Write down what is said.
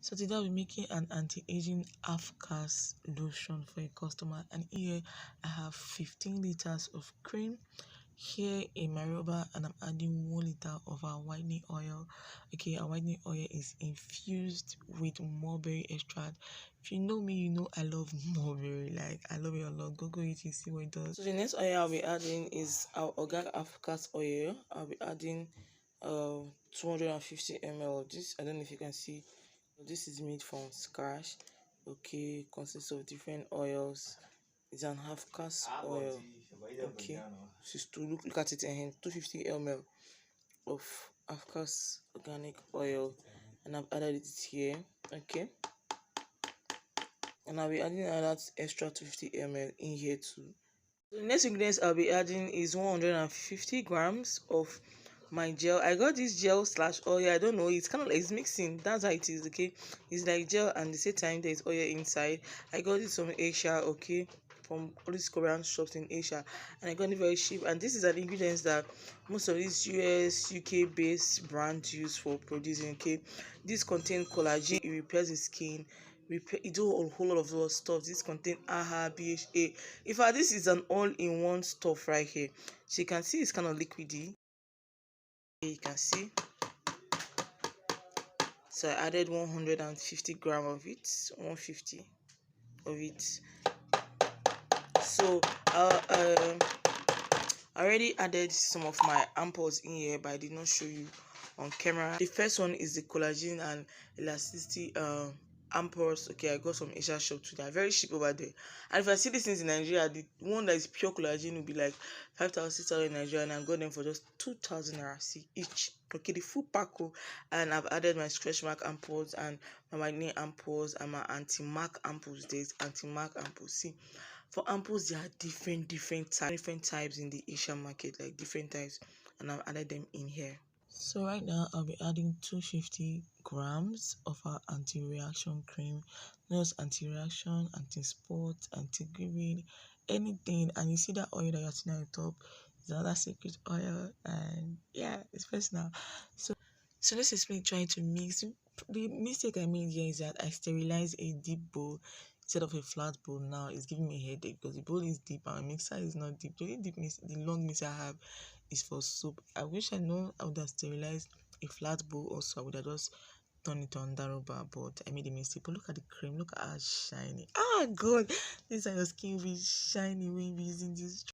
So today I'll be making an anti-aging half-caste lotion for a customer, and here I have 15 liters of cream here in my rubber, and I'm adding 1 liter of our whitening oil. Okay, our whitening oil is infused with mulberry extract. If you know me, you know I love mulberry. Like, I love it a lot. Go eat it, see what it does. So the next oil I'll be adding is our organic half-caste oil. I'll be adding 250 ml of this. I don't know if you can see. This is made from scratch. Okay, consists of different oils. It's an half-caste oil. Okay, just to look at it and 250 ml of half-caste organic oil, and I've added it here. Okay, and I'll be adding another extra 250 ml in here too. So the next ingredients I'll be adding is 150 grams of my gel. I got this gel slash oil. I don't know, it's kind of like it's mixing. That's how it is. Okay, it's like gel and at the same time there's oil inside. I got it from Asia. Okay, from all these Korean shops in Asia, and I got it very cheap. And this is an ingredient that most of these US UK based brands use for producing. Okay, this contains collagen. It repairs the skin. It do a whole lot of other stuff. This contain AHA, BHA. In fact, this is an all-in-one stuff right here. So you can see it's kind of liquidy. You can see. So I added 150 grams of it, 150 of it. So I already added some of my ampoules in here, but I did not show you on camera. The first one is the collagen and elasticity ampoules. Okay, I got some Asia shop too. They're very cheap over there. And if I see these things in Nigeria, the one that is pure collagen will be like 5,000, 6,000 in Nigeria, and I got them for just 2,000 naira each. Okay, the full pack. And I've added my stretch mark ampoules and my whitening ampoules and my anti-mark ampoules. There's anti-mark ampoules. See, for ampoules there are different types in the Asian market, like different types, and I've added them in here. So right now I'll be adding 250 grams of our anti-reaction cream. Not anti-reaction, anti-spot, anti-giving, anything. And you see that oil that you're seeing on the top is another secret oil, and yeah, it's personal. So this is me trying to mix. The mistake I made here is that I sterilized a deep bowl instead of a flat bowl. Now it's giving me a headache because the bowl is deep and my mixer is not deep. The long mixer I have is for soup. I wish I know I would have sterilized a flat bowl also. I would have just done it on that rubber, but I made a mistake. But look at the cream, look at how shiny. Ah, God, this is your skin will be shiny when you're using this.